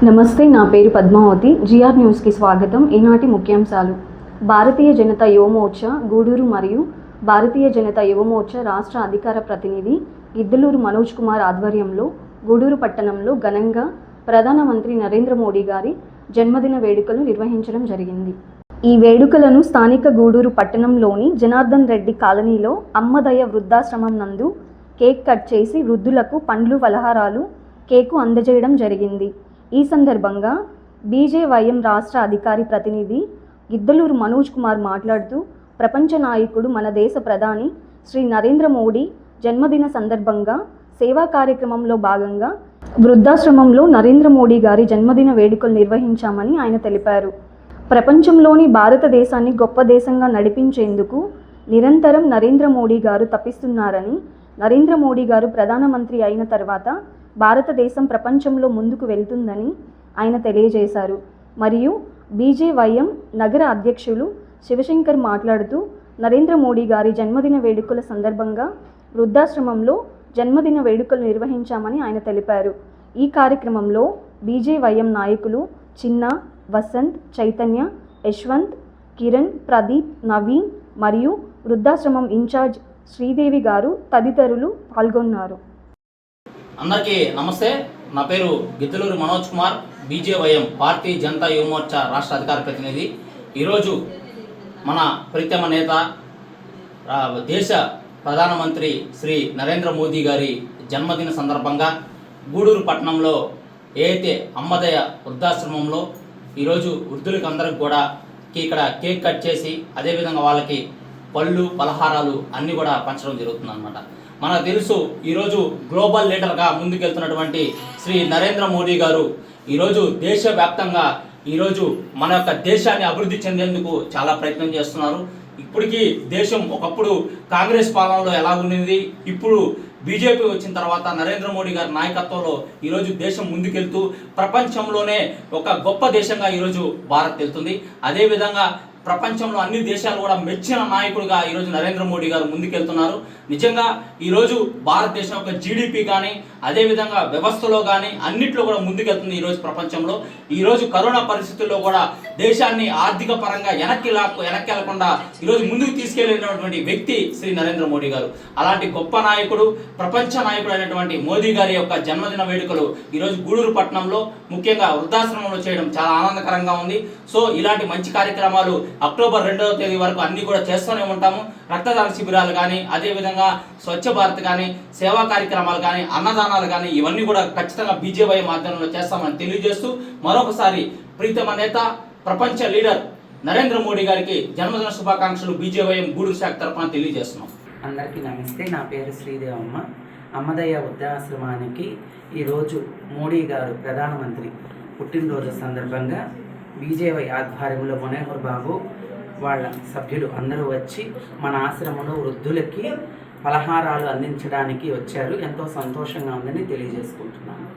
నమస్తే, నా పేరు పద్మావతి. జిఆర్ న్యూస్కి స్వాగతం. ఈనాటి ముఖ్యాంశాలు. భారతీయ జనతా యువమోర్చా గూడూరు మరియు భారతీయ జనతా యువమోర్చా రాష్ట్ర అధికార ప్రతినిధి గిద్దలూరు మనోజ్ కుమార్ ఆధ్వర్యంలో గూడూరు పట్టణంలో ఘనంగా ప్రధానమంత్రి నరేంద్ర మోడీ గారి జన్మదిన వేడుకలు నిర్వహించడం జరిగింది. ఈ వేడుకలను స్థానిక గూడూరు పట్టణంలోని జనార్దన్ రెడ్డి కాలనీలో అమ్మదయ వృద్ధాశ్రమం నందు కేక్ కట్ చేసి వృద్ధులకు పండ్లు, ఫలహారాలు, కేకు అందజేయడం జరిగింది. ఈ సందర్భంగా బీజేవైఎం రాష్ట్ర అధికారి ప్రతినిధి గిద్దలూరు మనోజ్ కుమార్ మాట్లాడుతూ, ప్రపంచ నాయకుడు మన దేశ ప్రధాని శ్రీ నరేంద్ర మోడీ జన్మదిన సందర్భంగా సేవా కార్యక్రమంలో భాగంగా వృద్ధాశ్రమంలో నరేంద్ర మోడీ గారి జన్మదిన వేడుకలు నిర్వహించామని ఆయన తెలిపారు. ప్రపంచంలోని భారతదేశాన్ని గొప్ప దేశంగా నడిపించేందుకు నిరంతరం నరేంద్ర మోడీ గారు తప్పిస్తున్నారని, నరేంద్ర మోడీ గారు ప్రధానమంత్రి అయిన తర్వాత భారతదేశం ప్రపంచంలో ముందుకు వెళ్తుందని ఆయన తెలియజేశారు. మరియు బీజేవైఎం నగర అధ్యక్షులు శివశంకర్ మాట్లాడుతూ, నరేంద్ర మోడీ గారి జన్మదిన వేడుకల సందర్భంగా వృద్ధాశ్రమంలో జన్మదిన వేడుకలు నిర్వహించామని ఆయన తెలిపారు. ఈ కార్యక్రమంలో బీజేవైఎం నాయకులు చిన్న, వసంత్, చైతన్య, యశ్వంత్, కిరణ్, ప్రదీప్, నవీన్ మరియు వృద్ధాశ్రమం ఇన్ఛార్జ్ శ్రీదేవి గారు తదితరులు పాల్గొన్నారు. అందరికీ నమస్తే. నా పేరు గిద్దలూరు మనోజ్ కుమార్, బీజేవైఎం భారతీయ జనతా యువమోర్చా రాష్ట్ర అధికార ప్రతినిధి. ఈరోజు మన ప్రీతమ నేత దేశ ప్రధానమంత్రి శ్రీ నరేంద్ర మోదీ గారి జన్మదిన సందర్భంగా గూడూరు పట్టణంలో ఏదైతే అమ్మదయ వృద్ధాశ్రమంలో ఈరోజు వృద్ధులకు అందరికి కూడా ఇక్కడ కేక్ కట్ చేసి అదేవిధంగా వాళ్ళకి పళ్ళు, పలహారాలు అన్నీ కూడా పంచడం జరుగుతుందన్నమాట. మనకు తెలుసు, ఈరోజు గ్లోబల్ లీడర్గా ముందుకెళ్తున్నటువంటి శ్రీ నరేంద్ర మోడీ గారు ఈరోజు దేశవ్యాప్తంగా ఈరోజు మన యొక్క దేశాన్ని అభివృద్ధి చెందేందుకు చాలా ప్రయత్నం చేస్తున్నారు. ఇప్పటికీ దేశం ఒకప్పుడు కాంగ్రెస్ పాలనలో ఎలా ఉండింది, ఇప్పుడు బీజేపీ వచ్చిన తర్వాత నరేంద్ర మోడీ గారి నాయకత్వంలో ఈరోజు దేశం ముందుకెళ్తూ ప్రపంచంలోనే ఒక గొప్ప దేశంగా ఈరోజు భారత్ వెళ్తుంది. అదేవిధంగా ప్రపంచంలో అన్ని దేశాలు కూడా మెచ్చిన నాయకుడిగా ఈరోజు నరేంద్ర మోడీ గారు ముందుకెళ్తున్నారు. నిజంగా ఈరోజు భారతదేశం యొక్క జీడిపి కానీ అదేవిధంగా వ్యవస్థలో కానీ అన్నిట్లో కూడా ముందుకెళ్తుంది. ఈరోజు ప్రపంచంలో ఈరోజు కరోనా పరిస్థితుల్లో కూడా దేశాన్ని ఆర్థిక పరంగా వెనక్కి వెళ్లకుండా ఈరోజు ముందుకు తీసుకెళ్లినటువంటి వ్యక్తి శ్రీ నరేంద్ర మోడీ గారు. అలాంటి గొప్ప నాయకుడు, ప్రపంచ నాయకుడు అయినటువంటి మోదీ గారి యొక్క జన్మదిన వేడుకలు ఈరోజు గూడూరు పట్టణంలో ముఖ్యంగా వృద్ధాశ్రమంలో చేయడం చాలా ఆనందకరంగా ఉంది. సో ఇలాంటి మంచి కార్యక్రమాలు అక్టోబర్ 2వ తేదీ వరకు అన్ని కూడా చేస్తూనే ఉంటాము. రక్తదాన శిబిరాలు కానీ అదేవిధంగా స్వచ్ఛ భారత్ కానీ సేవా కార్యక్రమాలు కానీ అన్నదానాలు కానీ ఇవన్నీ కూడా ఖచ్చితంగా బీజేవై మాధ్యమంలో చేస్తామని తెలియజేస్తూ మరొకసారి ప్రీతమ నేత, ప్రపంచ లీడర్ నరేంద్ర మోడీ గారికి జన్మదిన శుభాకాంక్షలు బీజేవైఎం గూడూరు శాఖ తరఫున తెలియజేస్తున్నాం. అందరికీ నమస్తే. నా పేరు శ్రీదేవమ్మ. అమ్మదయ్య వృద్ధాశ్రమానికి ఈరోజు మోడీ గారు ప్రధానమంత్రి పుట్టినరోజు సందర్భంగా బీజేవై ఆధ్వర్యంలో మనోహర్ బాబు వాళ్ళ సభ్యులు అందరూ వచ్చి మన ఆశ్రమంలో వృద్ధులకి పలహారాలు అందించడానికి వచ్చారు. ఎంతో సంతోషంగా ఉందని తెలియజేసుకుంటున్నాను.